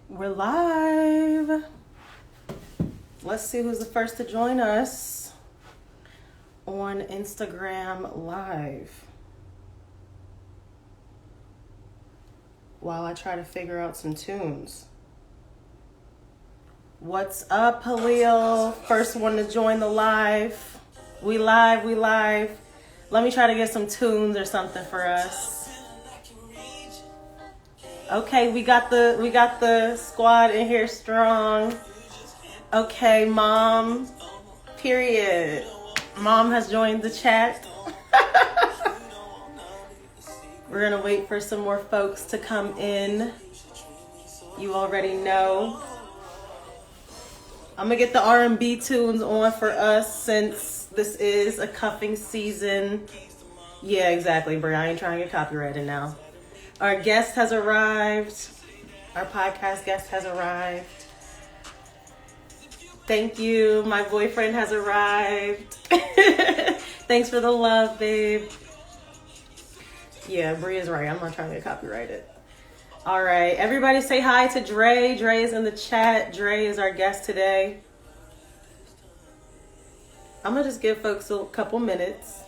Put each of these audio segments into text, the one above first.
We're live. Let's see who's the first to join us on Instagram Live. While I try to figure out some tunes. What's up, Halil? First one to join the live. We live. Let me try to get some tunes or something for us. Okay, we got the squad in here strong. Okay, Mom. Period. Mom has joined the chat. We're gonna wait for some more folks to come in. You already know. I'm gonna get the R&B tunes on for us since this is a cuffing season. Yeah, exactly, Bri. I ain't trying to get copyrighted now. Our guest has arrived. Our podcast guest has arrived. Thank you. My boyfriend has arrived. Thanks for the love, babe. Yeah, Bri is right. I'm not trying to get copyrighted. All right. Everybody say hi to Dre. Dre is in the chat. Dre is our guest today. I'm going to just give folks a couple minutes.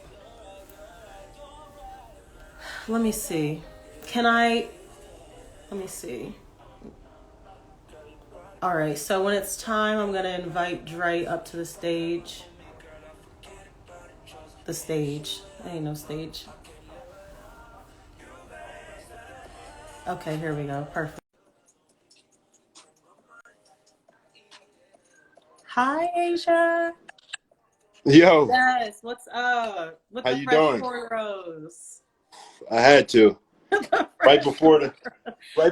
Let me see. Let me see. All right. So when it's time, I'm going to invite Dre up to the stage. The stage. There ain't no stage. Okay, here we go. Perfect. Hi, Asia. Yo, Yes, what's up? With how the you fresh doing? cornrows. I had to right before the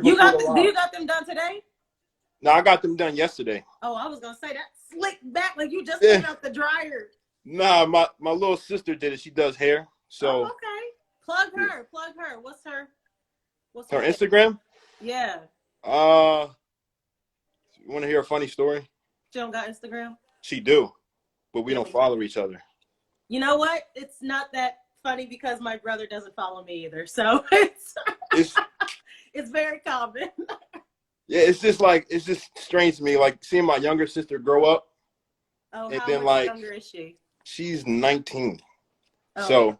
You got live. you got them done today? No, I got them done yesterday. Oh, I was gonna say that slicked back like you just Yeah. came out the dryer. Nah, my little sister did it. She does hair. So Okay. Plug her. What's her her name? Instagram? Yeah. You want to hear a funny story? She don't got Instagram? She do, but we There don't we go. follow each other. You know what? It's not that funny because my brother doesn't follow me either. So it's very common. Yeah, it's just strange to me, like seeing my younger sister grow up. Oh, And how then much younger is she? she's 19. Oh, So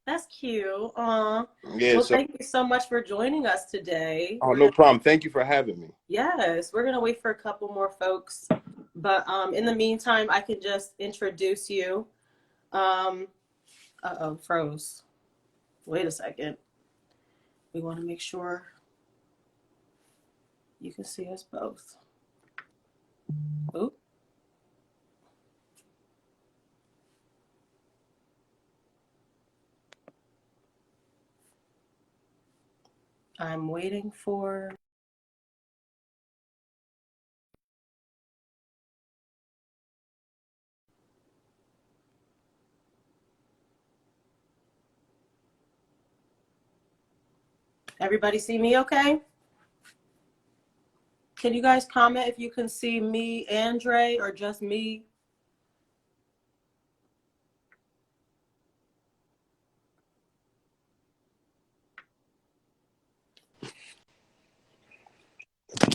that's cute. Aw. yeah, Well, so thank you so much for joining us today. no problem. Thank you for having me. Yes, we're gonna wait for a couple more folks, but in the meantime, I can just introduce you. Froze. Wait a second. We want to make sure you can see us both. Oop. I'm waiting for. Everybody see me okay? Can you guys comment if you can see me and Dre or just me?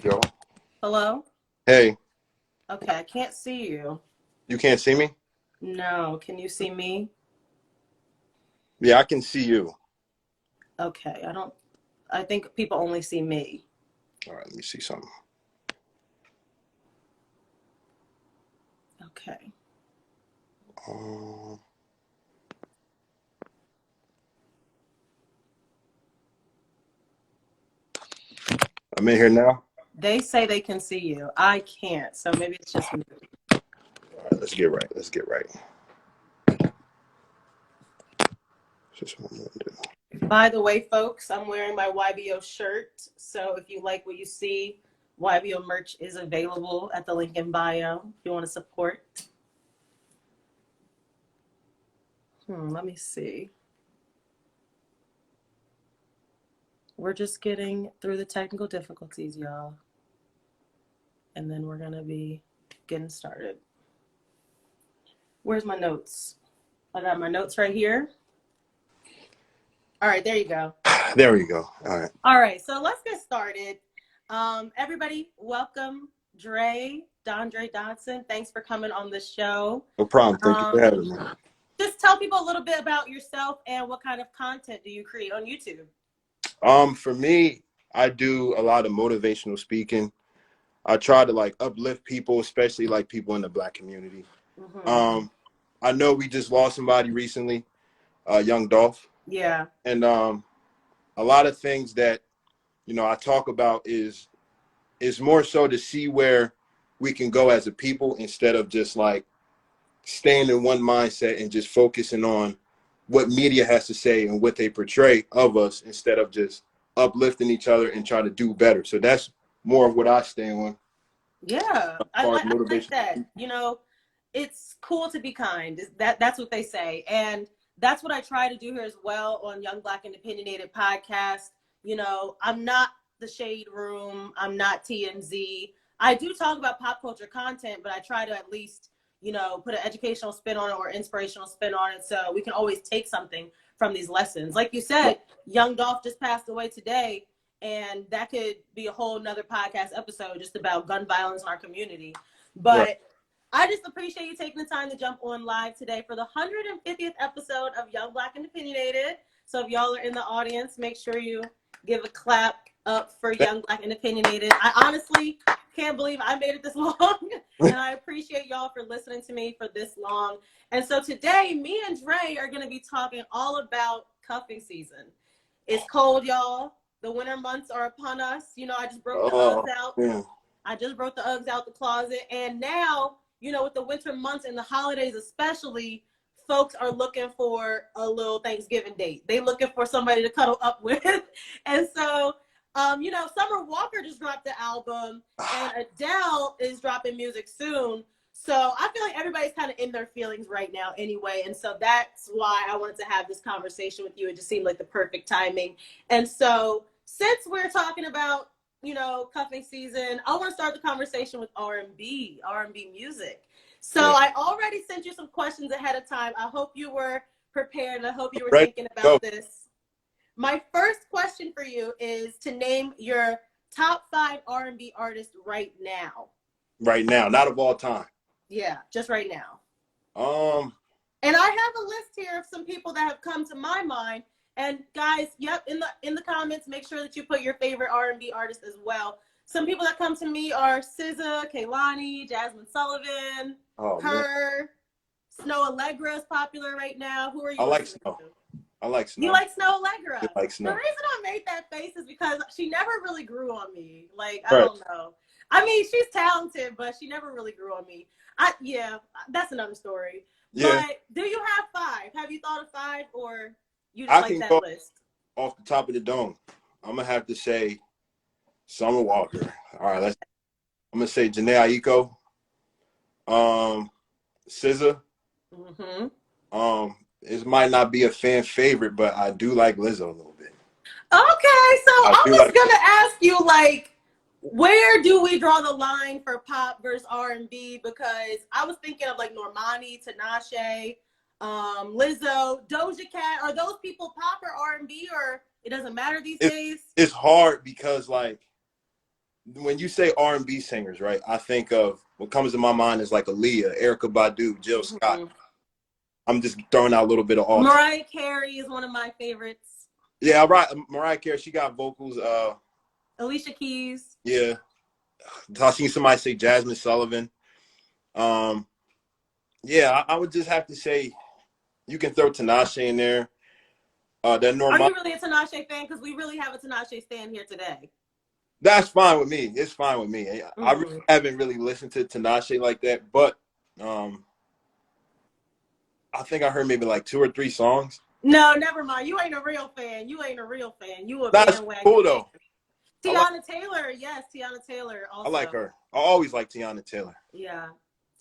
Yo. Hello? Hey, Okay, I can't see you. you can't see me? No, can you see me? Yeah, I can see you. Okay, I think people only see me. All right, let me see something. Okay. I'm in here now. They say they can see you. I can't, so maybe it's just me. All right, let's get right. Just what I'm gonna do. By the way, folks, I'm wearing my YBO shirt. So if you like what you see, YBO merch is available at the link in bio if you want to support. Let me see. We're just getting through the technical difficulties, y'all. And then we're going to be getting started. Where's my notes? I got my notes right here. All right, there you go. There we go. All right. All right, so let's get started. Everybody, welcome Dondre, Dodson. Thanks for coming on the show. No problem. Thank you for having me. Just tell people a little bit about yourself and what kind of content do you create on YouTube? For me, I do a lot of motivational speaking. I try to like uplift people, especially like people in the Black community. I know we just lost somebody recently, young Dolph. Yeah. And a lot of things that, I talk about is more so to see where we can go as a people instead of just like staying in one mindset and just focusing on what media has to say and what they portray of us instead of just uplifting each other and try to do better. So that's more of what I stay on. Yeah, I like that. It's cool to be kind. That's what they say. And that's what I try to do here as well on Young Black and Opinionated podcast. I'm not the Shade Room. I'm not TMZ. I do talk about pop culture content, but I try to at least, put an educational spin on it or inspirational spin on it so we can always take something from these lessons. Like you said, young Dolph just passed away today, and that could be a whole nother podcast episode just about gun violence in our community. But I just appreciate you taking the time to jump on live today for the 150th episode of Young Black and Opinionated. So if y'all are in the audience, make sure you give a clap up for Young Black and Opinionated. I honestly can't believe I made it this long, and I appreciate y'all for listening to me for this long. And so today, me and Dre are going to be talking all about cuffing season. It's cold, y'all. The winter months are upon us. I just broke the Uggs out. Yeah. I just broke the Uggs out the closet. And now, with the winter months and the holidays especially, folks are looking for a little Thanksgiving date. They looking for somebody to cuddle up with. And so, Summer Walker just dropped the album, and Adele is dropping music soon. So I feel like everybody's kind of in their feelings right now anyway. And so that's why I wanted to have this conversation with you. It just seemed like the perfect timing. And so since we're talking about, cuffing season, I want to start the conversation with R&B music. So I already sent you some questions ahead of time. I hope you were prepared, and I hope you were thinking about this. My first question for you is to name your top 5 R&B artists right now. Right now, not of all time. Yeah, just right now. And I have a list here of some people that have come to my mind. And guys, in the comments, make sure that you put your favorite R&B artist as well. Some people that come to me are SZA, Kehlani, Jasmine Sullivan, Snow Allegra is popular right now. Who are you? I like Snow. You like Snow Allegra? I like Snow. The reason I made that face is because she never really grew on me. Like, I don't know. I mean, she's talented, but she never really grew on me. That's another story. Yeah. But do you have 5? Have you thought of 5, or you just like that list? Off the top of the dome, I'm gonna have to say Summer Walker. All right, I'm gonna say Jhené Aiko, SZA. It might not be a fan favorite, but I do like Lizzo a little bit. Okay, so I'm just gonna ask you, like, where do we draw the line for pop versus R&B? Because I was thinking of like Normani, Tinashe, Lizzo, Doja Cat. Are those people pop or R&B, or it doesn't matter these days? It's hard because, like, when you say R&B singers, right, I think of what comes to my mind is like Aaliyah, Erykah Badu, Jill Scott. I'm just throwing out a little bit of all. Mariah Carey is one of my favorites. Yeah, right. Mariah Carey, she got vocals. Alicia Keys. Yeah. I seen somebody say Jasmine Sullivan. Yeah, I would just have to say you can throw Tinashe in there. Are you really a Tinashe fan? Because we really have a Tinashe stand here today. That's fine with me. It's fine with me. I really haven't really listened to Tinashe like that, but I think I heard maybe like 2 or 3 songs. No, never mind. You ain't a real fan. You a That's bandwagon. Cool though. Tiana Taylor, yes, Tiana Taylor. Also. I like her. I always like Tiana Taylor. Yeah.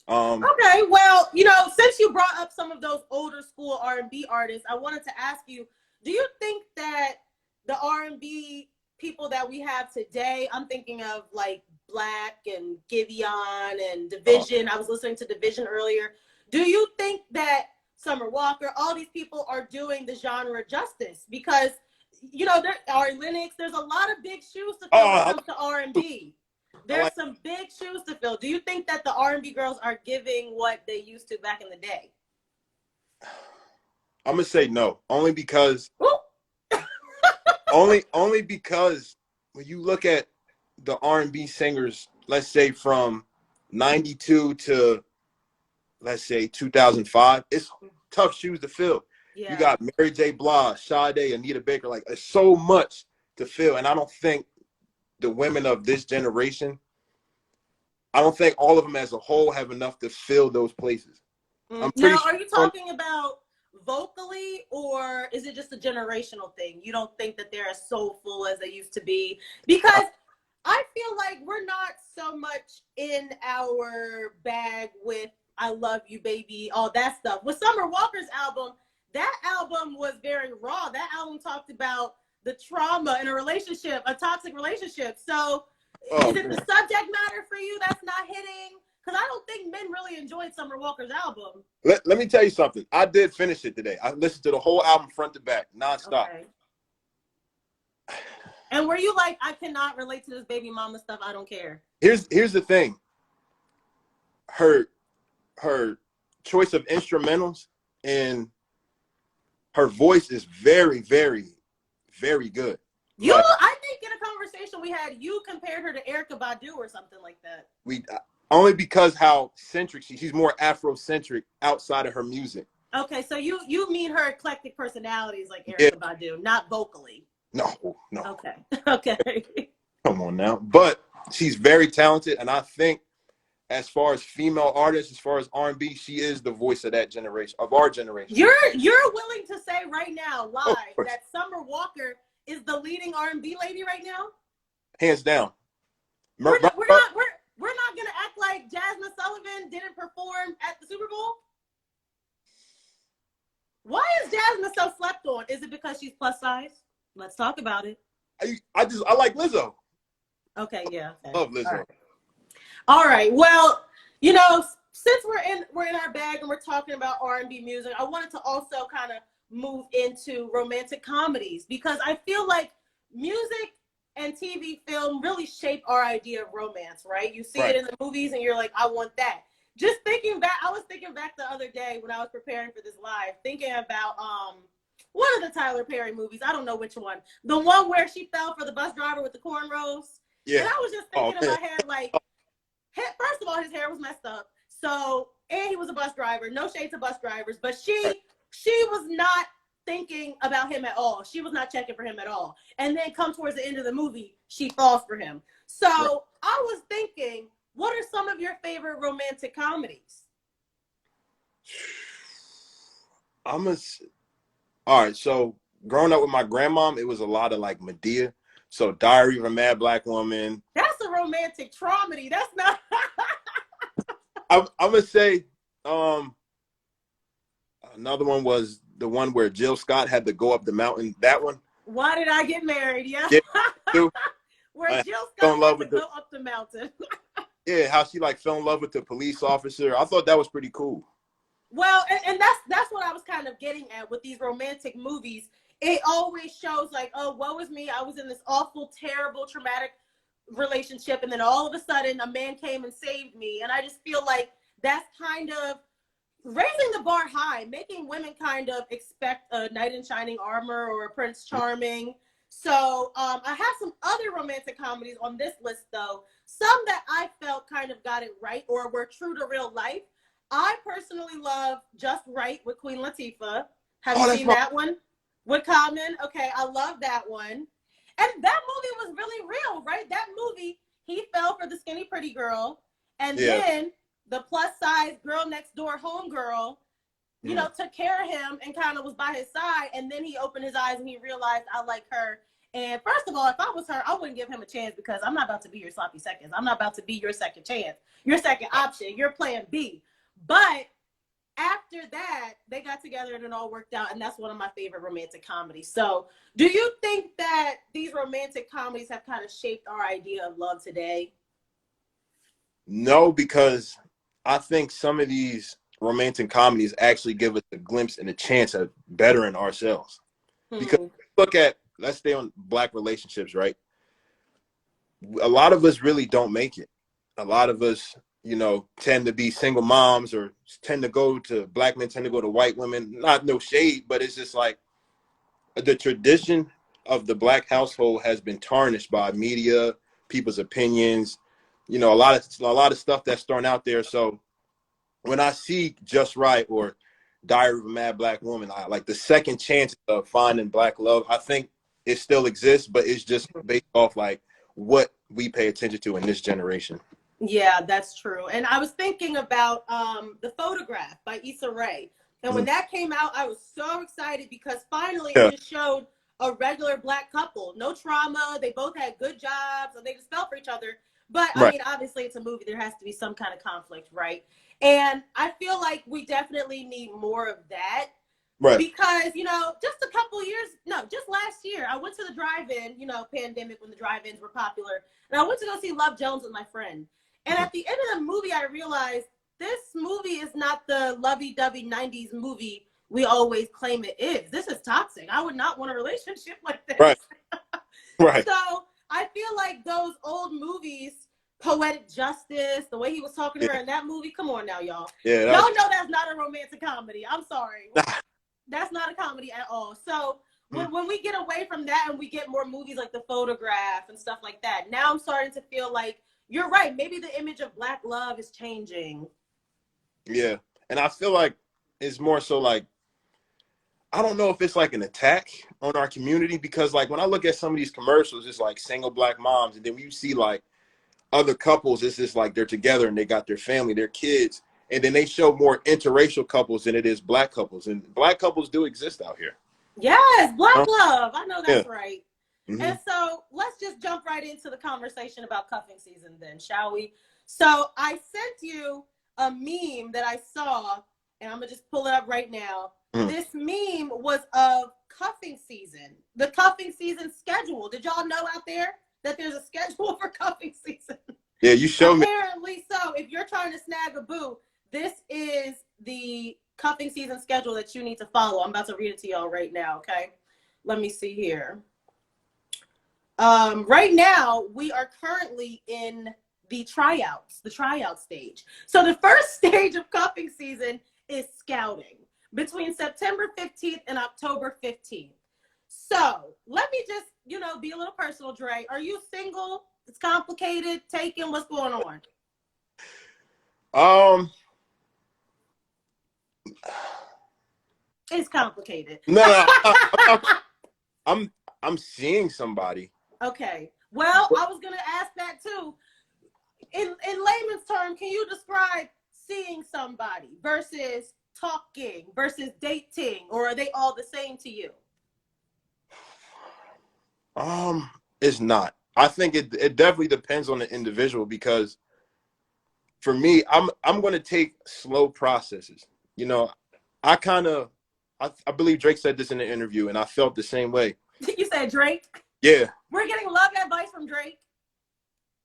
Okay, well, since you brought up some of those older school R&B artists, I wanted to ask you, do you think that the R&B people that we have today, I'm thinking of like Black and Giveon and Division. I was listening to Division earlier. Do you think that Summer Walker, all these people are doing the genre justice? Because you know, there are Lennox. There's a lot of big shoes to fill when it Oh, comes to R&B. I There's like. some big shoes to fill. Do you think that the R&B girls are giving what they used to back in the day? I'm gonna say no, only because Woo! only because when you look at the R&B singers, let's say from '92 to let's say 2005, it's tough shoes to fill. You Yeah. got Mary J. Blige, Sade, Anita Baker. Like, there's so much to fill, and I don't think the women of this generation, I don't think all of them as a whole have enough to fill those places. I'm pretty Now, sure. are you talking about vocally, or is it just a generational thing? You don't think that they're as soulful as they used to be? Because I feel like we're not so much in our bag with "I Love You, Baby," all that stuff. With Summer Walker's album, that album was very raw. That album talked about the trauma in a relationship, a toxic relationship. So Oh, is it man. the subject matter for you that's not hitting? Because I don't think men really enjoyed Summer Walker's album. Let me tell you something. I did finish it today. I listened to the whole album front to back, nonstop. Okay. And were you like, I cannot relate to this baby mama stuff, I don't care? Here's the thing. Her choice of instrumentals and her voice is very, very, very good. You, Like, I think in a conversation we had, you compared her to Erykah Badu or something like that. we only because how centric she's more Afrocentric outside of her music. Okay, so you mean her eclectic personalities like Erykah Yeah. Badu, not vocally. No. Okay. Okay. Come on now. But she's very talented, and I think as far as female artists, as far as R&B, she is the voice of that generation, of our generation. You're willing to say right now, live, that Summer Walker is the leading R&B lady right now? Hands down. We're not gonna act like Jasmine Sullivan didn't perform at the Super Bowl? Why is Jasmine so slept on? Is it because she's plus size? Let's talk about it. I like Lizzo. Okay, yeah. Okay. Love Lizzo. All right. Well, you know, since we're in our bag and we're talking about R&B music, I wanted to also kind of move into romantic comedies, because I feel like music and TV film really shape our idea of romance, right? You see it in the movies and you're like, I want that. Just thinking back, I was thinking back the other day when I was preparing for this live, thinking about one of the Tyler Perry movies. I don't know which one. The one where she fell for the bus driver with the cornrows. Yeah. And I was just thinking in my head, like, first of all, his hair was messed up. So, and he was a bus driver. No shade to bus drivers, but she was not thinking about him at all. She was not checking for him at all. And then come towards the end of the movie, she falls for him. So I was thinking, what are some of your favorite romantic comedies? All right. So growing up with my grandmom, it was a lot of like Medea. So Diary of a Mad Black Woman. That's a romantic dramedy. That's not. I'm gonna say another one was the one where Jill Scott had to go up the mountain. That one. Why Did I Get Married? Yeah. Where Jill Scott had to go up the mountain. Yeah, how she like fell in love with the police officer. I thought that was pretty cool. Well, and that's what I was kind of getting at with these romantic movies. It always shows like, oh, woe is me. I was in this awful, terrible, traumatic relationship, and then all of a sudden a man came and saved me. And I just feel like that's kind of raising the bar high, making women kind of expect a knight in shining armor or a Prince Charming. So I have some other romantic comedies on this list, though. Some that I felt kind of got it right or were true to real life. I personally love Just Right with Queen Latifah. Have you seen that one? With Common? Okay, I love that one. And that movie was really real, right? That movie, he fell for the skinny pretty girl. And then the plus size girl next door homegirl, you know, took care of him and kind of was by his side. And then he opened his eyes and he realized, I like her. And first of all, if I was her, I wouldn't give him a chance, because I'm not about to be your sloppy seconds. I'm not about to be your second chance, your second option, your plan B. But after that, they got together and it all worked out. And that's one of my favorite romantic comedies. So do you think that these romantic comedies have kind of shaped our idea of love today? No, because I think some of these romantic comedies actually give us a glimpse and a chance at bettering ourselves. Because let's stay on Black relationships, right? A lot of us really don't make it. A lot of us, you know, tend to be single moms, or tend to go to Black men, tend to go to white women. Not no shade, but it's just like the tradition of the Black household has been tarnished by media, people's opinions, you know, a lot of stuff that's thrown out there. So when I see Just Right or Diary of a Mad Black Woman, I like the second chance of finding Black love. I think it still exists, but it's just based off like what we pay attention to in this generation. Yeah, that's true. And I was thinking about The Photograph by Issa Rae. And when that came out, I was so excited because finally it just showed a regular Black couple. No trauma. They both had good jobs and they just fell for each other. But I mean, obviously it's a movie. There has to be some kind of conflict, right? And I feel like we definitely need more of that. Right. Because, you know, just a couple years, no, just last year, I went to the drive-in, you know, pandemic when the drive-ins were popular. And I went to go see Love Jones with my friend. And at the end of the movie, I realized this movie is not the lovey-dovey 90s movie we always claim it is. This is toxic. I would not want a relationship like this. Right. Right. So I feel like those old movies, Poetic Justice, the way he was talking to her in that movie, come on now, y'all. Yeah, y'all know that's not a romantic comedy. I'm sorry. That's not a comedy at all. So when we get away from that and we get more movies like The Photograph and stuff like that, now I'm starting to feel like you're right. Maybe the image of Black love is changing. Yeah. And I feel like it's more so like, I don't know if it's like an attack on our community, because like when I look at some of these commercials, it's like single Black moms. And then when you see like other couples, it's just like they're together and they got their family, their kids. And then they show more interracial couples than it is Black couples. And Black couples do exist out here. Yes, Black love. I know that's right. And so let's just jump right into the conversation about cuffing season then, shall we? So I sent you a meme that I saw, and I'm going to just pull it up right now. This meme was of cuffing season, the cuffing season schedule. Did y'all know out there that there's a schedule for cuffing season? Yeah, you showed me. Apparently so. If you're trying to snag a boo, this is the cuffing season schedule that you need to follow. I'm about to read it to y'all right now, okay? Let me see here. Right now, we are currently in the tryout stage. So the first stage of cuffing season is scouting between September 15th and October 15th. So let me just, you know, be a little personal, Dre. Are you single? It's complicated. Taken? What's going on? It's complicated. No, I'm seeing somebody. Okay. Well, I was gonna ask that too. In layman's term, can you describe seeing somebody versus talking versus dating, or are they all the same to you? It's not. I think it definitely depends on the individual, because for me, I'm going to take slow processes. You know, I believe Drake said this in the interview, and I felt the same way. You said Drake? Yeah. We're getting love advice from Drake.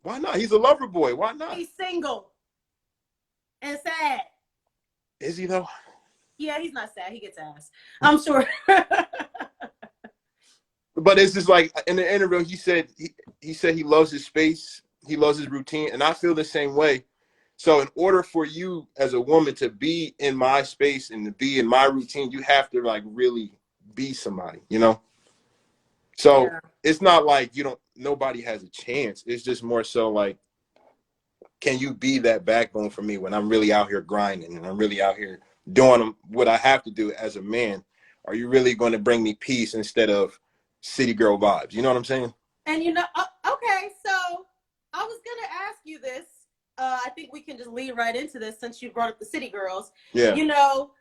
Why not? He's a lover boy. Why not? He's single and sad. Is he though? Yeah, he's not sad. He gets ass, I'm sure. But it's just like in the interview, he said he loves his space, he loves his routine, and I feel the same way. So in order for you as a woman to be in my space and to be in my routine, you have to like really be somebody, you know? So it's not like nobody has a chance. It's just more so like, can you be that backbone for me when I'm really out here grinding and I'm really out here doing what I have to do as a man? Are you really going to bring me peace instead of city girl vibes? You know what I'm saying? And you know, okay, so I was going to ask you this. I think we can just lead right into this since you brought up the city girls. Yeah. You know,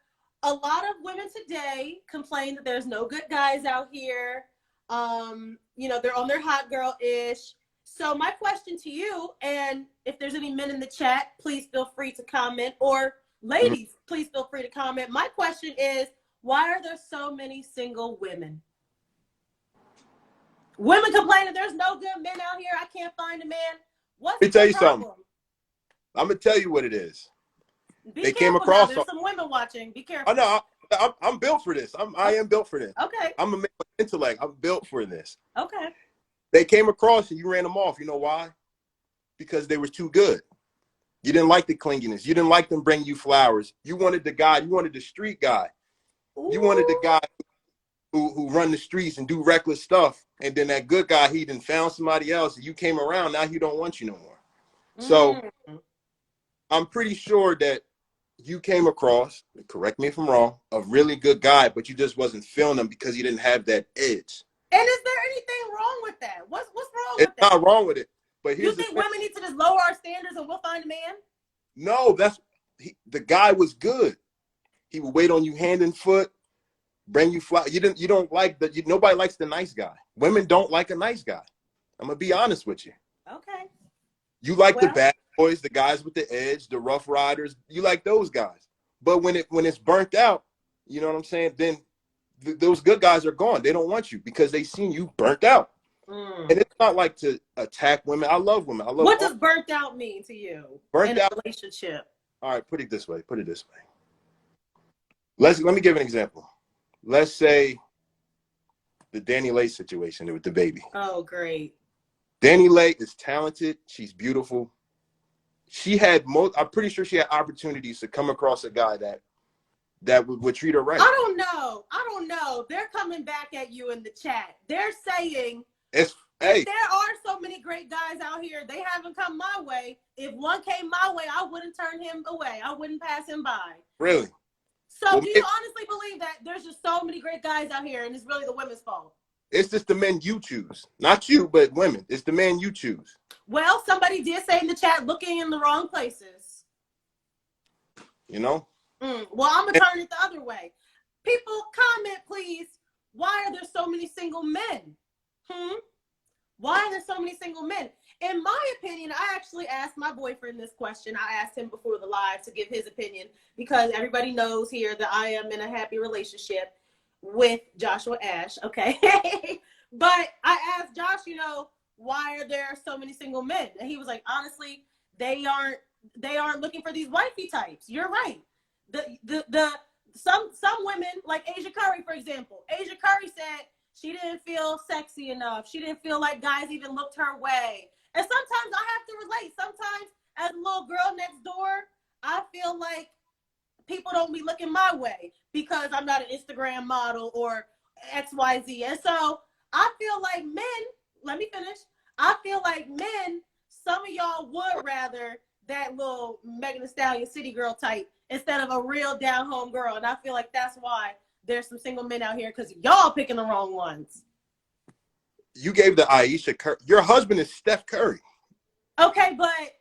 a lot of women today complain that there's no good guys out here. You know, they're on their hot girl-ish. So my question to you, and if there's any men in the chat, please feel free to comment, or ladies, please feel free to comment. My question is, why are there so many single women? Women complaining there's no good men out here. I can't find a man. What's the problem? Let me tell you something. I'm gonna tell you what it is. They came across. There's some women watching. Be careful. Oh no, I'm built for this. I am built for this. Okay. I'm a man with intellect. I'm built for this. Okay. They came across and you ran them off. You know why? Because they were too good. You didn't like the clinginess. You didn't like them bring you flowers. You wanted the guy. You wanted the street guy. Ooh. You wanted the guy who run the streets and do reckless stuff. And then that good guy, he done found somebody else. And you came around. Now he don't want you no more. So I'm pretty sure that you came across, correct me if I'm wrong, a really good guy, but you just wasn't feeling him because you didn't have that edge. And is there anything wrong with that? What's wrong with that? It's not wrong with it. But you think women need to just lower our standards and we'll find a man? No, the guy was good. He would wait on you hand and foot, bring you flowers. You don't like nobody likes the nice guy. Women don't like a nice guy. I'm gonna be honest with you. Okay. You like the bad boys, the guys with the edge, the rough riders. You like those guys. But when it's burnt out, you know what I'm saying? Then those good guys are gone. They don't want you because they seen you burnt out. And it's not like to attack women. I love women. What does burnt out mean to you in a relationship? All right, put it this way. Let me give an example. Let's say the Danny Lay situation with the baby. Oh, great. Danny Lay is talented. She's beautiful. I'm pretty sure she had opportunities to come across a guy that would treat her right. I don't know. They're coming back at you in the chat. They're saying if there are so many great guys out here, they haven't come my way. If one came my way, I wouldn't turn him away. I wouldn't pass him by. Really? So do you honestly believe that there's just so many great guys out here and it's really the women's fault? It's just the men you choose. Not you, but women. It's the men you choose. Well, somebody did say in the chat, looking in the wrong places. You know? Well, I'm going to turn it the other way. People, comment, please. Why are there so many single men? Why are there so many single men? In my opinion, I actually asked my boyfriend this question. I asked him before the live to give his opinion because everybody knows here that I am in a happy relationship with Joshua Ash, okay? But I asked Josh, why are there so many single men? And he was like, honestly, they aren't looking for these wifey types. You're right. Some women, like Asia Curry, for example. Asia Curry said she didn't feel sexy enough. She didn't feel like guys even looked her way. And sometimes I have to relate. Sometimes as a little girl next door, I feel like people don't be looking my way because I'm not an Instagram model or XYZ. And so I feel like men, let me finish. I feel like men, some of y'all would rather that little Megan Thee Stallion city girl type instead of a real down home girl. And I feel like that's why there's some single men out here because y'all picking the wrong ones. You gave the Aisha Curry. Your husband is Steph Curry. Okay, but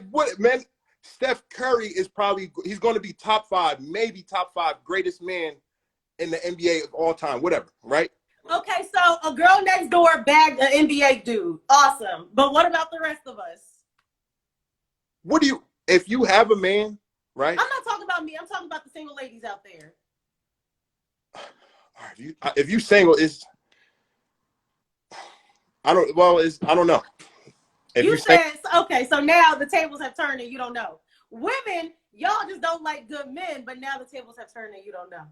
what, man? Steph Curry is he's going to be top 5, maybe top 5 greatest man in the NBA of all time, whatever, right? Okay, so a girl next door bagged an NBA dude. Awesome. But what about the rest of us? If you have a man, right? I'm not talking about me. I'm talking about the single ladies out there. If you single, I don't know. You said, okay, so now the tables have turned and you don't know. Women, y'all just don't like good men, but now the tables have turned and you don't know.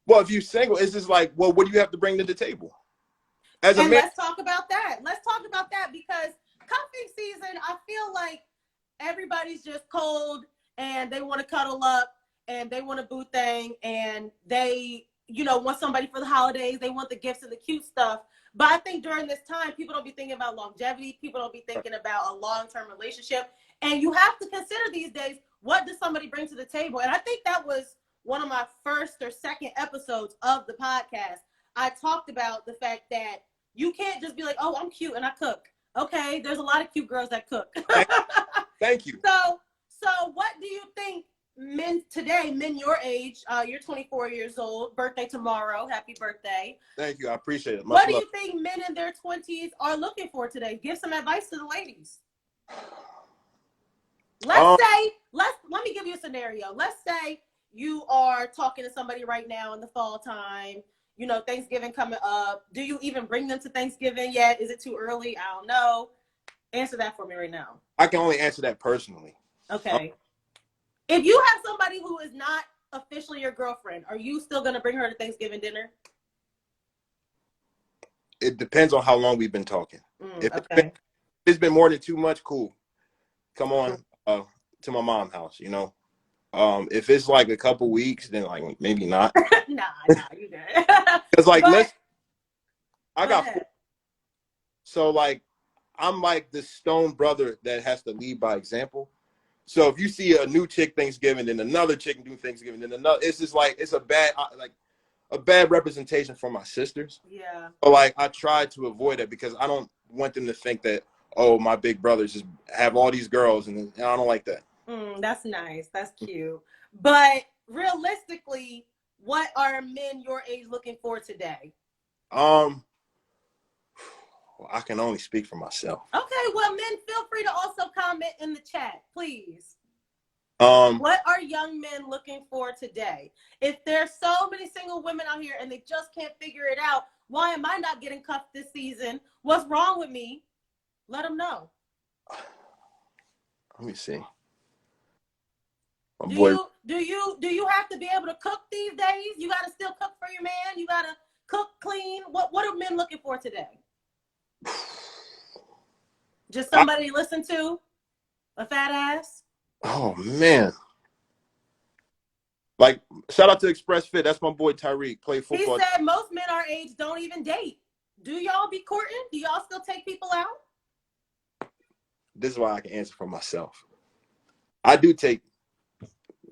Well, if you're single, it's just like, well, what do you have to bring to the table? Let's talk about that. Because cuffing season, I feel like everybody's just cold and they want to cuddle up and they want a boo thing and they, want somebody for the holidays. They want the gifts and the cute stuff. But I think during this time, people don't be thinking about longevity. People don't be thinking about a long-term relationship. And you have to consider these days, what does somebody bring to the table? And I think that was one of my first or second episodes of the podcast. I talked about the fact that you can't just be like, oh, I'm cute and I cook. Okay, there's a lot of cute girls that cook. Thank you. So what do you think men today, men your age, you're 24 years old, birthday tomorrow, happy birthday. Thank you, I appreciate it. What do you think men in their 20s are looking for today? Give some advice to the ladies. Let me give you a scenario. Let's say you are talking to somebody right now in the fall time, Thanksgiving coming up. Do you even bring them to Thanksgiving yet? Is it too early? I don't know. Answer that for me right now. I can only answer that personally. Okay. If you have somebody who is not officially your girlfriend, are you still gonna bring her to Thanksgiving dinner? It depends on how long we've been talking. If Okay. it's been more than 2 months, cool. Come on to my mom's house, you know. If it's like a couple weeks, then like maybe not. nah, you good. Because like But I go got ahead. so like I'm like the stone brother that has to lead by example. So if you see a new chick Thanksgiving, then another chick do Thanksgiving, then another, it's just like it's a bad representation for my sisters. Yeah. So like I try to avoid it because I don't want them to think that, oh, my big brothers just have all these girls, and I don't like that. That's nice. That's cute. But realistically, what are men your age looking for today? Well, I can only speak for myself. Okay, well, men, feel free to also comment in the chat, please. Um, What are young men looking for today? If there's so many single women out here and they just can't figure it out, why am I not getting cuffed this season? What's wrong with me? Let them know. let me see. My Do boy, you have to be able to cook these days? You got to still cook for your man. You got to cook, clean. What are men looking for today? Just somebody to listen to? A fat ass? oh man. Like, shout out to Express Fit. That's my boy Tyreek. Play He football. said most men our age don't even date. Do y'all be courting? Do y'all still take people out? This is why I can answer for myself. I do take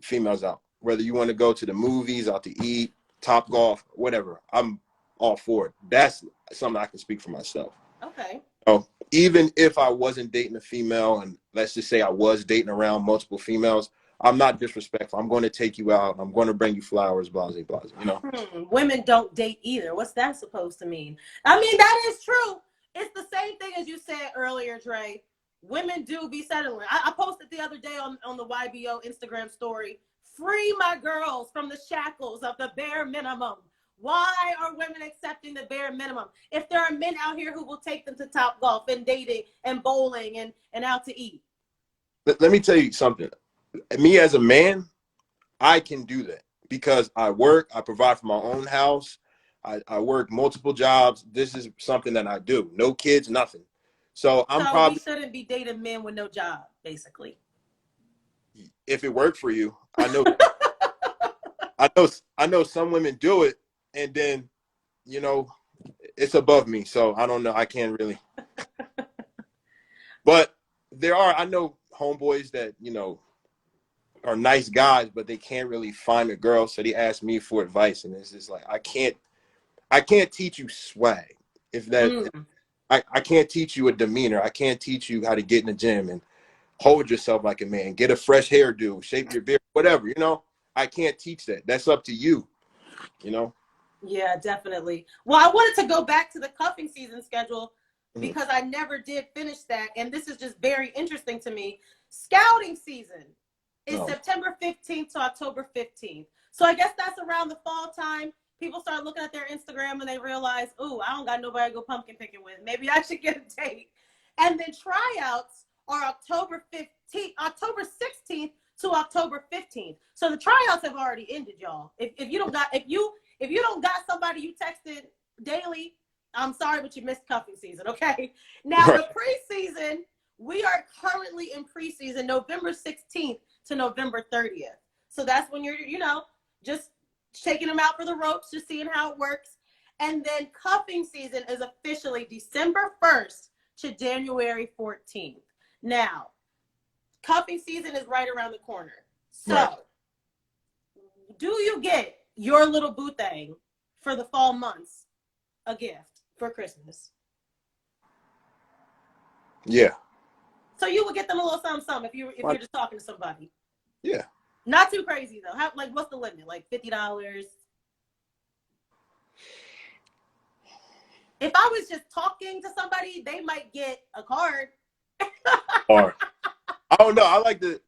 females out. Whether you want to go to the movies, out to eat, Top Golf, whatever. I'm all for it. That's something I can speak for myself. Okay. So even if I wasn't dating a female, and let's just say I was dating around multiple females, I'm not disrespectful. I'm going to take you out. I'm going to bring you flowers, blah, blah, blah. You know? Women don't date either. What's that supposed to mean? I mean, that is true. It's the same thing as you said earlier, Dre. Women do be settling. I posted the other day on the YBO Instagram story, free my girls from the shackles of the bare minimum. Why are women accepting the bare minimum? If there are men out here who will take them to Top Golf and dating and bowling and out to eat. Let me tell you something. Me as a man, I can do that because I work, I provide for my own house, I work multiple jobs. This is something that I do. No kids, nothing. So I'm So we probably, shouldn't be dating men with no job, basically. if it worked for you, I know some women do it, and then, you know, it's above me. So I don't know. I can't really. But I know homeboys that, you know, are nice guys, but they can't really find a girl. So they ask me for advice, and it's just like I can't teach you swag. If that I can't teach you a demeanor. I can't teach you how to get in the gym and hold yourself like a man, get a fresh hairdo, shape your beard, whatever, you know. I can't teach that. That's up to you, you know. Yeah, definitely. Well, I wanted to go back to the cuffing season schedule Mhm. because I never did finish that. And this is just very interesting to me. Scouting season is No. September 15th to October 15th. So I guess that's around the fall time. People start looking at their Instagram and they realize, oh, I don't got nobody to go pumpkin picking with. Maybe I should get a date. And then tryouts are October 15th, October 16th to October 15th. So the tryouts have already ended, y'all. If you don't got somebody you texted daily, I'm sorry, but you missed cuffing season, okay? Now, Right. the preseason, we are currently in preseason November 16th to November 30th. So that's when you're, just taking them out for the ropes, just seeing how it works. And then cuffing season is officially December 1st to January 14th. Now, cuffing season is right around the corner. So, Right. do you get your little boo thing for the fall months a gift for Christmas? Yeah. So you would get them a little something if you're just talking to somebody. Yeah. Not too crazy though. What's the limit? Like $50? If I was just talking to somebody, they might get a card. Or I don't know. I like to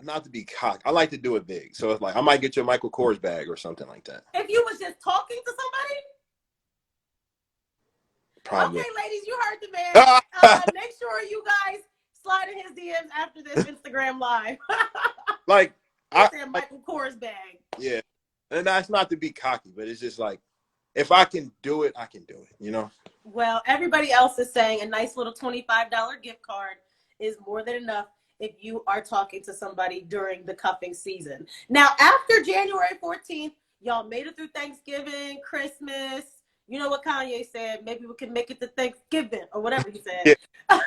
not to be cocky. I like to do it big. So it's like I might get you a Michael Kors bag or something like that. If you was just talking to somebody. Probably. Okay, ladies, you heard the man. Make sure you guys slide in his DMs after this Instagram live. Like I said Michael Kors bag. Yeah. And that's not to be cocky, but it's just like, if I can do it, I can do it, you know? Well, everybody else is saying a nice little $25 gift card is more than enough if you are talking to somebody during the cuffing season. Now, after January 14th, y'all made it through Thanksgiving, Christmas. You know what Kanye said? Maybe we can make it to Thanksgiving or whatever he said. Yeah.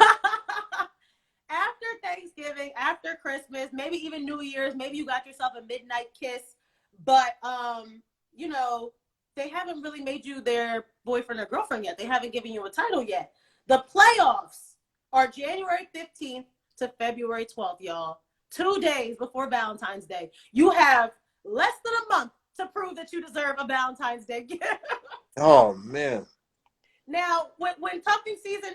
After Thanksgiving, after Christmas, maybe even New Year's, maybe you got yourself a midnight kiss, but you know, they haven't really made you their boyfriend or girlfriend yet. They haven't given you a title yet. The playoffs are January 15th to February 12th, y'all. 2 days before Valentine's Day. You have less than a month to prove that you deserve a Valentine's Day gift. Oh, man. Now, when cuffing season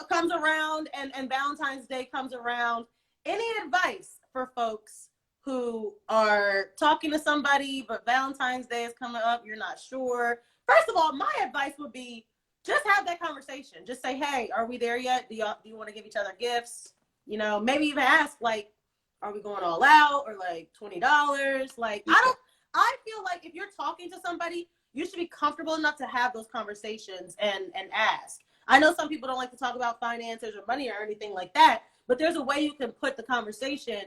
comes around and Valentine's Day comes around, any advice for folks who are talking to somebody, but Valentine's Day is coming up, you're not sure? First of all, my advice would be just have that conversation. Just say, hey, are we there yet? Do you want to give each other gifts? You know, maybe even ask, like, are we going all out, or like $20? Like, I feel like if you're talking to somebody, you should be comfortable enough to have those conversations and ask. I know some people don't like to talk about finances or money or anything like that, but there's a way you can put the conversation.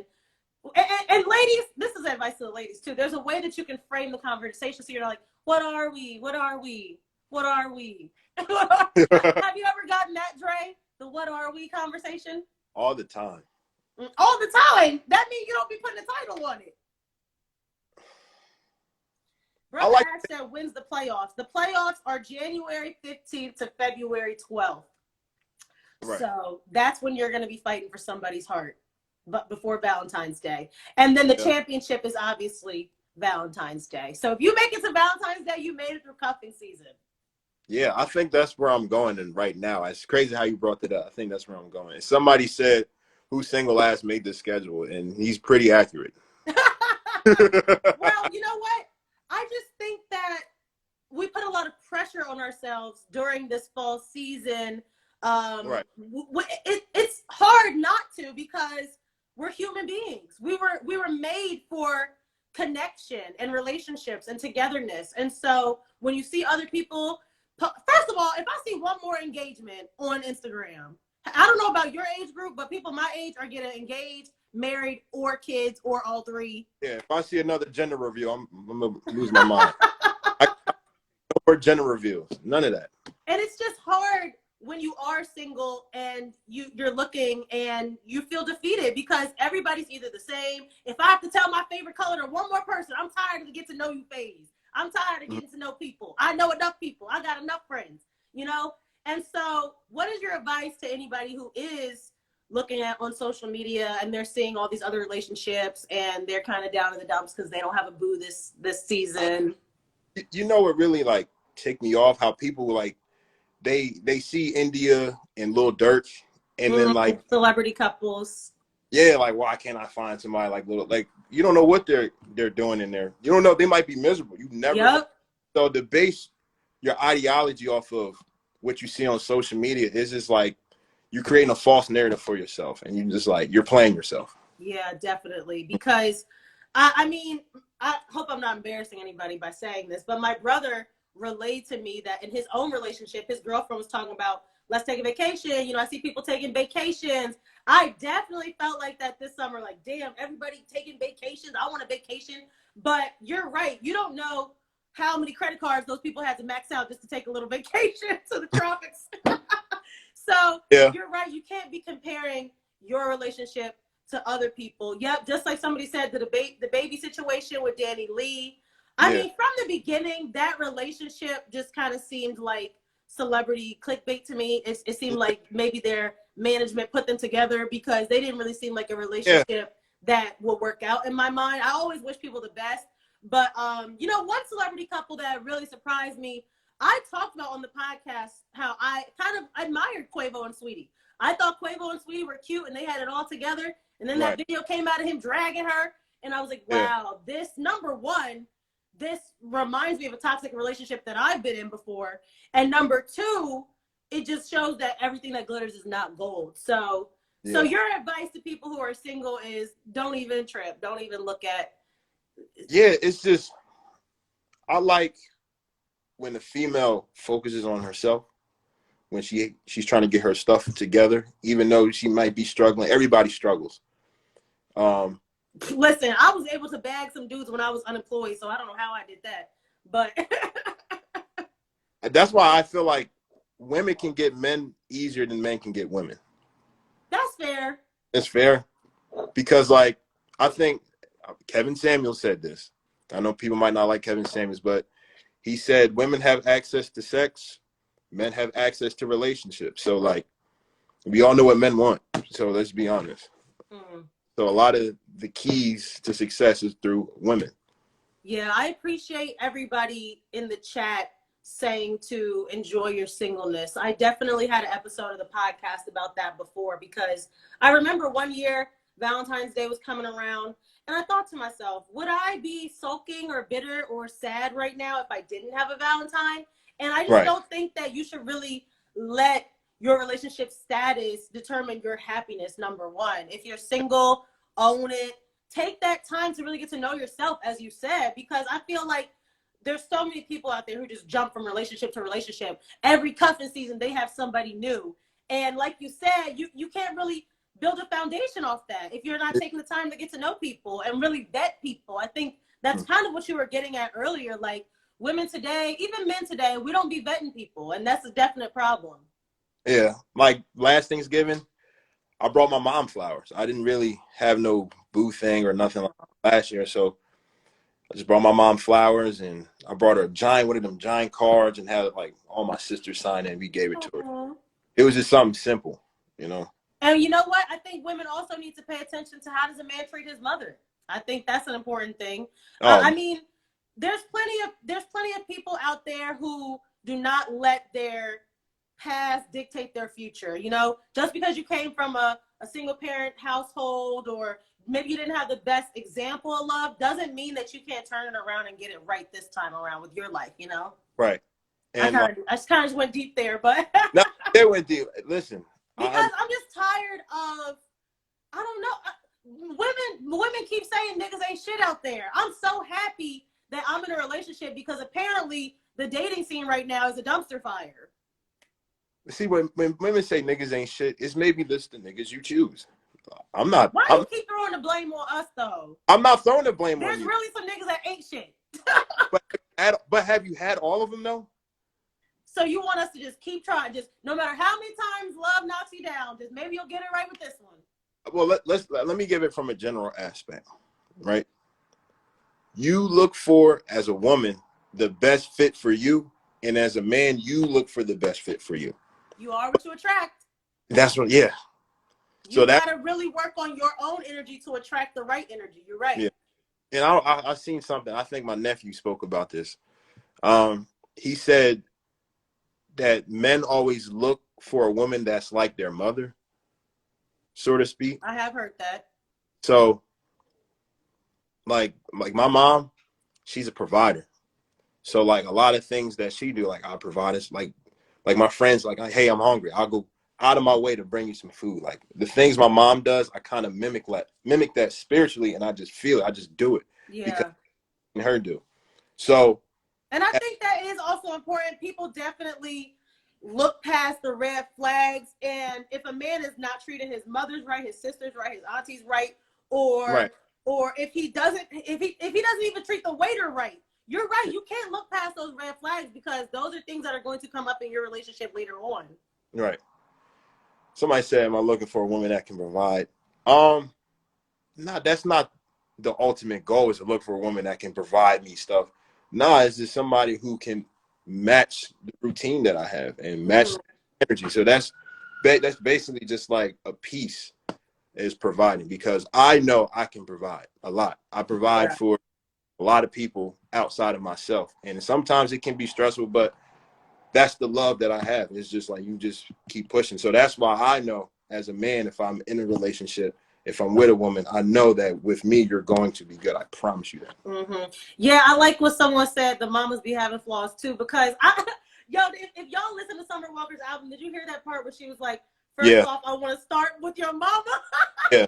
And ladies, this is advice to the ladies too. There's a way that you can frame the conversation so you're like, what are we? What are we? What are we? Have you ever gotten that, Dre? The what are we conversation? All the time. All the time? That means you don't be putting a title on it. Brother Ash said, when's the playoffs? The playoffs are January 15th to February 12th. Right. So that's when you're going to be fighting for somebody's heart, but before Valentine's Day. And then the championship is obviously Valentine's Day. So if you make it to Valentine's Day, you made it through cuffing season. Yeah, I think that's where I'm going in right now. It's crazy how you brought that up. I think that's where I'm going. Somebody said, who's single last made this schedule, and he's pretty accurate. Well, you know what? I just think that we put a lot of pressure on ourselves during this fall season. Right. It's hard not to, because we're human beings. We were made for connection and relationships and togetherness. And so when you see other people, first of all, if I see one more engagement on Instagram, I don't know about your age group, but people my age are getting engaged, married, or kids, or all three. Yeah, if I see another gender reveal, I'm gonna lose my mind. No more gender reveals, none of that. And it's just hard when you are single and you're looking and you feel defeated because everybody's either the same. If I have to tell my favorite color to one more person, I'm tired of the get to know you phase. I'm tired of getting to know people. I know enough people. I got enough friends, you know? And so what is your advice to anybody who is looking at on social media and they're seeing all these other relationships and they're kind of down in the dumps because they don't have a boo this season? You know what really like ticked me off? How people like they see India and Lil Durk and then like celebrity couples. Yeah, like why can't I find somebody like little, like you don't know what they're doing in there. You don't know, they might be miserable. You never know. So to base your ideology off of what you see on social media is just like you're creating a false narrative for yourself, and you just like you're playing yourself. Yeah, definitely. Because I mean, I hope I'm not embarrassing anybody by saying this, but my brother relayed to me that in his own relationship, his girlfriend was talking about, let's take a vacation. You know, I see people taking vacations. I definitely felt like that this summer. Like, damn, everybody taking vacations. I want a vacation. But you're right. You don't know how many credit cards those people had to max out just to take a little vacation to the tropics. So You're right. You can't be comparing your relationship to other people. Yep. Just like somebody said, the baby situation with Danny Lee. I mean, from the beginning, that relationship just kind of seemed like celebrity clickbait to me. It seemed like maybe their management put them together because they didn't really seem like a relationship that will work out in my mind. I always wish people the best. But, you know, one celebrity couple that really surprised me, I talked about on the podcast how I kind of admired Quavo and Sweetie. I thought Quavo and Sweetie were cute and they had it all together. And then that video came out of him dragging her. And I was like, wow, this, number one, this reminds me of a toxic relationship that I've been in before. And number two, it just shows that everything that glitters is not gold. So So Yeah. your advice to people who are single is don't even trip. Don't even look at. Yeah, it's just, I like when the female focuses on herself, when she's trying to get her stuff together, even though she might be struggling. Everybody struggles. Listen, I was able to bag some dudes when I was unemployed, so I don't know how I did that. But that's why I feel like women can get men easier than men can get women. that's fair. It's fair because, like, I think Kevin Samuels said this. I know people might not like Kevin Samuels, but he said women have access to sex, men have access to relationships. So, like, we all know what men want. So let's be honest. So a lot of the keys to success is through women. Yeah, I appreciate everybody in the chat saying to enjoy your singleness. I definitely had an episode of the podcast about that before, because I remember one year Valentine's Day was coming around and I thought to myself, would I be sulking or bitter or sad right now if I didn't have a Valentine? And I just don't think that you should really let your relationship status determine your happiness, number one. If you're single, own it. Take that time to really get to know yourself, as you said, because I feel like there's so many people out there who just jump from relationship to relationship. Every cuffing season, they have somebody new. And like you said, you can't really build a foundation off that if you're not taking the time to get to know people and really vet people. I think that's kind of what you were getting at earlier. Like, women today, even men today, we don't be vetting people, and that's a definite problem. Yeah, like last Thanksgiving, I brought my mom flowers. I didn't really have no boo thing or nothing like that last year, so I just brought my mom flowers, and I brought her one of them giant cards, and had like all my sisters sign it, and we gave it to her. It was just something simple, you know. And you know what? I think women also need to pay attention to how does a man treat his mother. I think that's an important thing. I mean, there's plenty of people out there who do not let their past dictate their future. You know, just because you came from a single parent household, or maybe you didn't have the best example of love, doesn't mean that you can't turn it around and get it right this time around with your life, you know? Right. And I kind of just went deep there, but no, it went deep. Listen, because I'm just tired of, I don't know, women keep saying niggas ain't shit out there. I'm so happy that I'm in a relationship, because apparently the dating scene right now is a dumpster fire. See, when women say niggas ain't shit, it's maybe this the niggas you choose. I'm not. Why do you keep throwing the blame on us, though? I'm not throwing the blame on you. There's really some niggas that ain't shit. but have you had all of them, though? So you want us to just keep trying, just no matter how many times love knocks you down, just maybe you'll get it right with this one. Well, let me give it from a general aspect, right? You look for, as a woman, the best fit for you, and as a man, you look for the best fit for you. You are what you attract. That's what, yeah. You gotta really work on your own energy to attract the right energy. You're right. Yeah. And I seen something. I think my nephew spoke about this. He said that men always look for a woman that's like their mother, so to speak. I have heard that. So, like my mom, she's a provider. So, like, a lot of things that she do, like, I provide. It's like my friends, like, hey, I'm hungry. I'll go out of my way to bring you some food. Like, the things my mom does, I kind of mimic that spiritually, and I just feel it. I just do it. Yeah. Because her do. So. And I think that is also important. People definitely look past the red flags. And if a man is not treating his mothers right, his sisters right, his aunties right, or if he doesn't even treat the waiter right, you're right. You can't look past those red flags, because those are things that are going to come up in your relationship later on. Right. Somebody said, am I looking for a woman that can provide? No, that's not the ultimate goal, is to look for a woman that can provide me stuff. No, it's just somebody who can match the routine that I have and match the energy. So that's basically just like a piece is providing, because I know I can provide a lot. I provide for a lot of people outside of myself. And sometimes it can be stressful, but that's the love that I have. It's just like, you just keep pushing. So that's why I know, as a man, if I'm in a relationship, if I'm with a woman, I know that with me, you're going to be good. I promise you that. Yeah, I like what someone said. The mamas be having flaws too, because if y'all listen to Summer Walker's album, did you hear that part where she was like, First Yeah. off, I want to start with your mama. Yeah.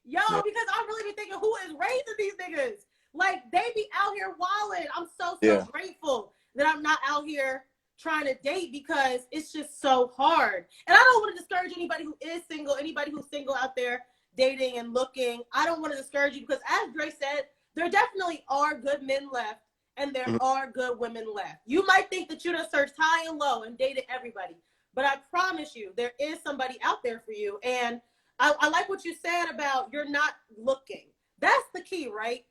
Yo, Yeah. because I really be thinking, who is raising these niggas? Like, they be out here wilding. I'm so Yeah. grateful that I'm not out here trying to date because it's just so hard. And I don't want to discourage anybody who is single, anybody who's single out there dating and looking. I don't want to discourage you because, as Dre said, there definitely are good men left and there are good women left. You might think that you done searched high and low and dated everybody, but I promise you, there is somebody out there for you. And I like what you said about you're not looking. That's the key, right?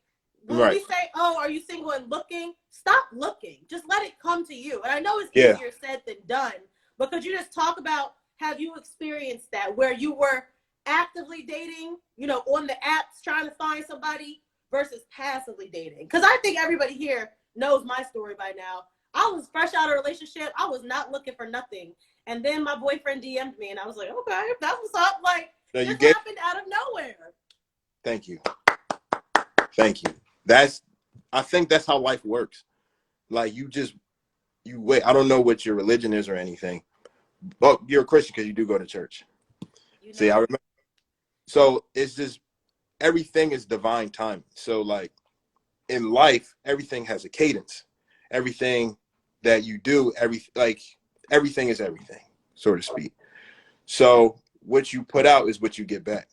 When Right. we say, oh, are you single and looking? Stop looking. Just let it come to you. And I know it's Yeah. easier said than done, but could you just talk about, have you experienced that where you were actively dating, you know, on the apps trying to find somebody versus passively dating? Because I think everybody here knows my story by now. I was fresh out of a relationship. I was not looking for nothing. And then my boyfriend DM'd me and I was like, okay, that's what's up. Like, No, this happened out of nowhere. Thank you. Thank you. I think that's how life works. Like, you wait. I don't know what your religion is or anything. But you're a Christian because you do go to church. You know? See, I remember. So it's just, everything is divine timing. So like in life, everything has a cadence. Everything that you do, everything is everything, so to speak. So what you put out is what you get back.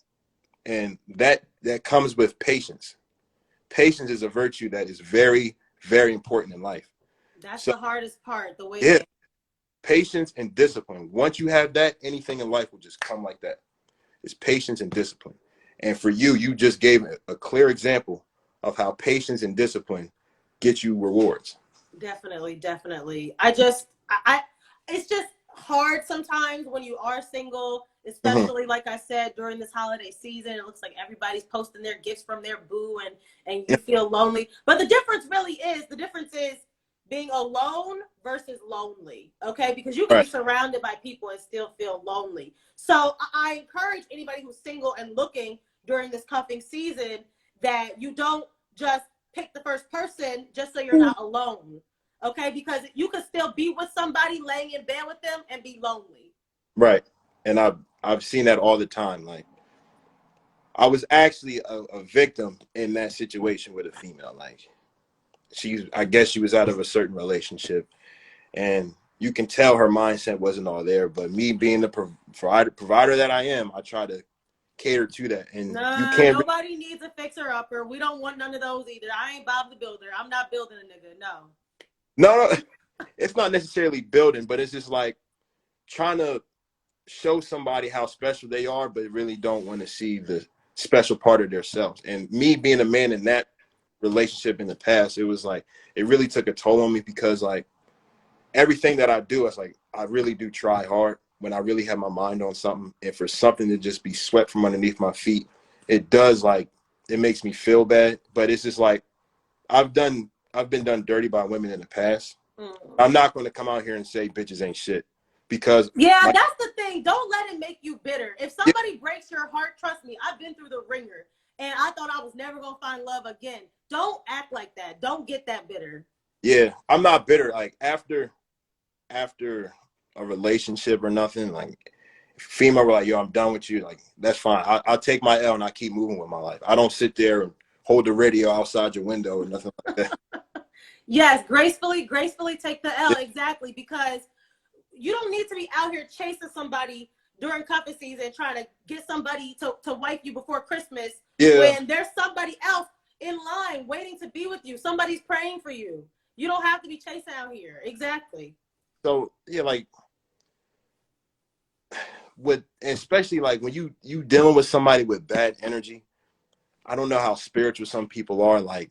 And that comes with patience. Patience is a virtue that is very, very important in life. That's So the hardest part, the way yeah, that patience and discipline. Once you have that, anything in life will just come like that. It's patience and discipline. And for you, you just gave a clear example of how patience and discipline get you rewards. definitely. It's just hard sometimes when you are single, especially like I said, during this holiday season. It looks like everybody's posting their gifts from their boo and you feel lonely. But the difference is being alone versus lonely. Okay, because you can be Right. surrounded by people and still feel lonely. So I encourage anybody who's single and looking during this cuffing season that you don't just pick the first person just so you're not alone. Okay, because you could still be with somebody laying in bed with them and be lonely. Right. And I've seen that all the time. Like, I was actually a victim in that situation with a female. Like, I guess she was out of a certain relationship, and you can tell her mindset wasn't all there. But me being the provider that I am, I try to cater to that. And you Nah, can't. nobody needs a fixer upper. We don't want none of those either. I ain't Bob the Builder. I'm not building a nigga. No. No, it's not necessarily building, but it's just like trying to show somebody how special they are, but really don't want to see the special part of themselves. And me being a man in that relationship in the past, it was like, it really took a toll on me because like everything that I do, it's like, I really do try hard when I really have my mind on something. And for something to just be swept from underneath my feet, it does, like, it makes me feel bad. But it's just like, I've been done dirty by women in the past. I'm not going to come out here and say bitches ain't shit because Yeah, that's the thing. Don't let it make you bitter. If somebody breaks your heart, trust me, I've been through the ringer and I thought I was never going to find love again. Don't act like that. Don't get that bitter. yeah, I'm not bitter. Like after a relationship or nothing, like female were like, yo, I'm done with you. Like, that's fine. I'll take my L and I keep moving with my life. I don't sit there and hold the radio outside your window or nothing like that. Yes, gracefully take the L. Exactly. Because you don't need to be out here chasing somebody during cuffing season, trying to get somebody to wife you before Christmas when there's somebody else in line waiting to be with you. Somebody's praying for you. You don't have to be chasing out here. Exactly. So yeah, like especially like when you dealing with somebody with bad energy, I don't know how spiritual some people are. Like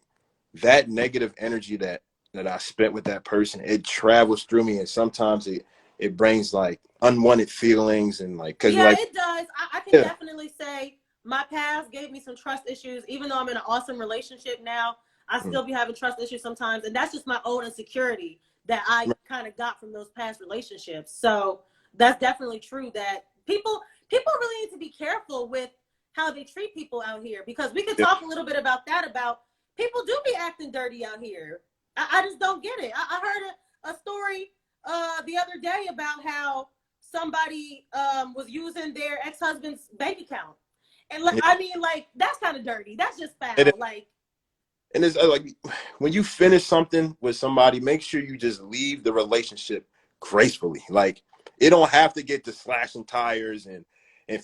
that negative energy that I spent with that person, it travels through me, and sometimes it brings like unwanted feelings and like It does. I can definitely say my past gave me some trust issues. Even though I'm in an awesome relationship now, I still be having trust issues sometimes, and that's just my own insecurity that I kind of got from those past relationships. So that's definitely true that people really need to be careful with how they treat people out here, because we could talk a little bit about that, about people do be acting dirty out here. I just don't get it. I heard a story the other day about how somebody was using their ex-husband's bank account. And I mean, like, that's kind of dirty. That's just foul. Like, and it's like when you finish something with somebody, make sure you just leave the relationship gracefully. Like, it don't have to get to slashing tires and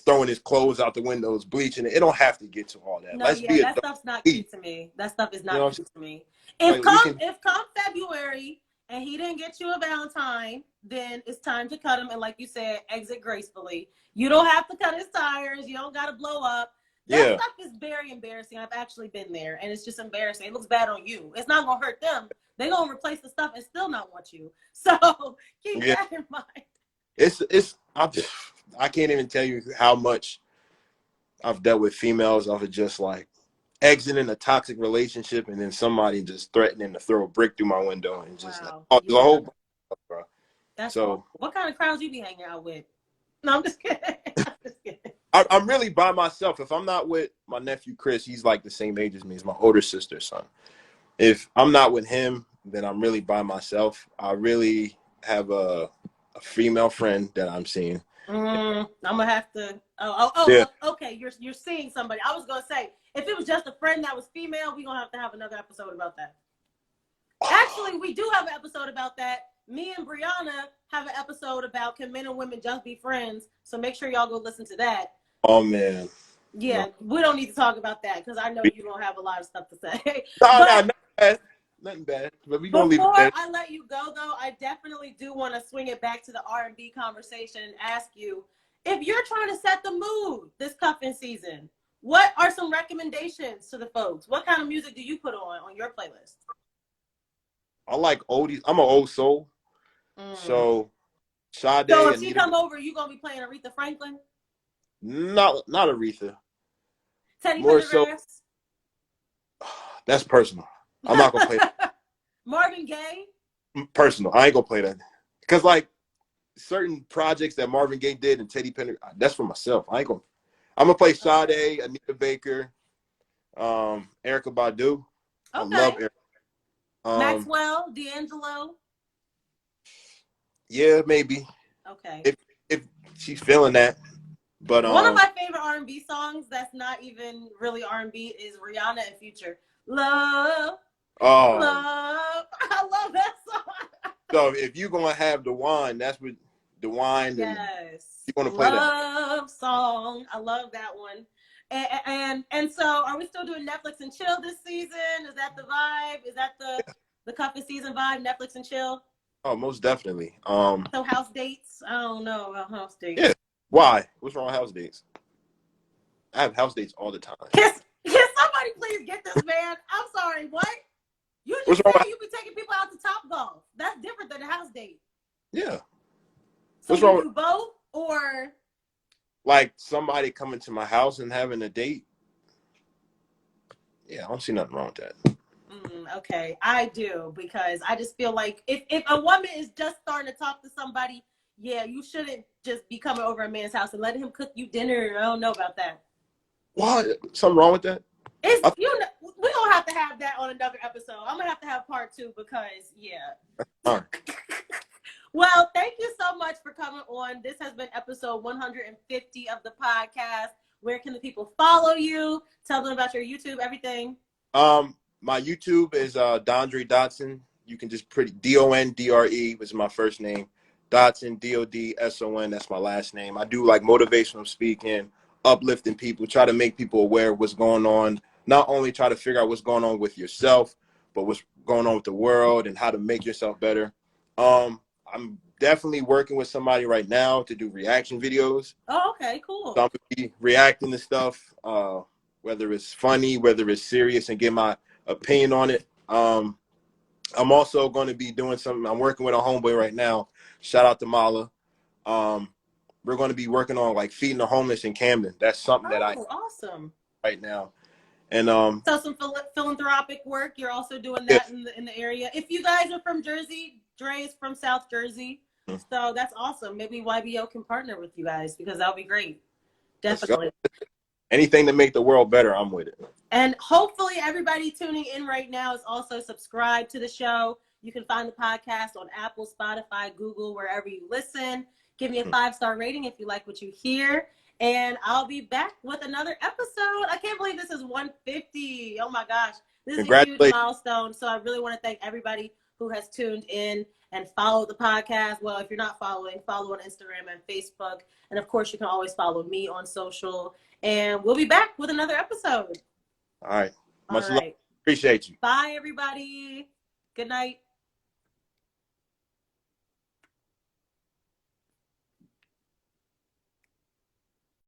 throwing his clothes out the windows, bleaching it. It don't have to get to all that. no, Let's yeah, be that adults. stuff's not cute to me. That stuff is You know not what cute to me. I'm saying? Like, If come February and he didn't get you a Valentine, then it's time to cut him. And like you said, exit gracefully. You don't have to cut his tires. You don't got to blow up. That stuff is very embarrassing. I've actually been there, and it's just embarrassing. It looks bad on you. It's not going to hurt them. They're going to replace the stuff and still not want you. So keep that in mind. I can't even tell you how much I've dealt with females of just like exiting a toxic relationship and then somebody just threatening to throw a brick through my window and just like, oh, there's a whole bro. That's so awful. What kind of crowds you be hanging out with? No, I'm just kidding. I'm just kidding. I'm really by myself. If I'm not with my nephew Chris, he's like the same age as me. He's my older sister's son. If I'm not with him, then I'm really by myself. I really have a female friend that I'm seeing. I'm gonna have to. Okay. You're seeing somebody. I was gonna say if it was just a friend that was female, we're gonna have another episode about that. Actually, we do have an episode about that. Me and Brianna have an episode about can men and women just be friends. So make sure y'all go listen to that. Oh man. Yeah, no. We don't need to talk about that because I know you don't have a lot of stuff to say. Nothing bad. But we gonna leave it there. Before I let you go, though, I definitely do want to swing it back to the R&B conversation and ask you if you're trying to set the mood this cuffing season. What are some recommendations to the folks? What kind of music do you put on your playlist? I like oldies. I'm an old soul. So Sade. So if she come over, you gonna be playing Aretha Franklin? Not Aretha. Teddy Pendergrass? That's personal. I'm not gonna play that. Marvin Gaye? Personal. I ain't gonna play that. Because like certain projects that Marvin Gaye did and Teddy Pendergrass, that's for myself. I'm gonna play Sade, Anita Baker, Erykah Badu. Okay. I love Erykah. Maxwell, D'Angelo. Yeah, maybe. Okay. If she's feeling that. But one of my favorite R&B songs that's not even really R&B is Rihanna and Future. Love. Oh. Love. I love that song. So if you're gonna have the wine, that's what the wine. Yes. You're gonna play love song. I love that one. And so are we still doing Netflix and chill this season? Is that the vibe? Is that the cuffing season vibe? Netflix and chill? Oh, most definitely. So house dates? I don't know about house dates. Yeah. Why? What's wrong with house dates? I have house dates all the time. Can somebody please get this man? I'm sorry, what? You just said you be taking people out to Top Golf. That's different than a house date. Yeah. So you do both or? Like somebody coming to my house and having a date? Yeah, I don't see nothing wrong with that. Okay, I do because I just feel like if a woman is just starting to talk to somebody, yeah, you shouldn't just be coming over a man's house and letting him cook you dinner. I don't know about that. What? Something wrong with that? We're gonna have to have that on another episode. I'm gonna have to have part 2 because Well, thank you so much for coming on. This has been episode 150 of the podcast. Where can the people follow you? Tell them about your YouTube, everything. My YouTube is Dondre Dodson. You can just Dondre, which is my first name. Dodson, Dodson. That's my last name. I do like motivational speaking, uplifting people, try to make people aware of what's going on. Not only try to figure out what's going on with yourself, but what's going on with the world and how to make yourself better. I'm definitely working with somebody right now to do reaction videos. Oh, okay, cool. So I'm going to be reacting to stuff, whether it's funny, whether it's serious, and get my opinion on it. I'm also going to be doing something. I'm working with a homeboy right now. Shout out to Mala. We're going to be working on like feeding the homeless in Camden. That's something that awesome right now. And so some philanthropic work. You're also doing that in the area. If you guys are from Jersey, Dre is from South Jersey, so that's awesome. Maybe YBO can partner with you guys because that would be great. Definitely. Anything to make the world better, I'm with it. And hopefully everybody tuning in right now is also subscribed to the show. You can find the podcast on Apple, Spotify, Google, wherever you listen. Give me a 5-star rating if you like what you hear. And I'll be back with another episode. I can't believe this is 150. Oh my gosh. This is a huge milestone. So I really want to thank everybody who has tuned in and followed the podcast. Well, if you're not following, follow on Instagram and Facebook. And of course, you can always follow me on social. And we'll be back with another episode. All right. Much love. Appreciate you. Bye, everybody. Good night.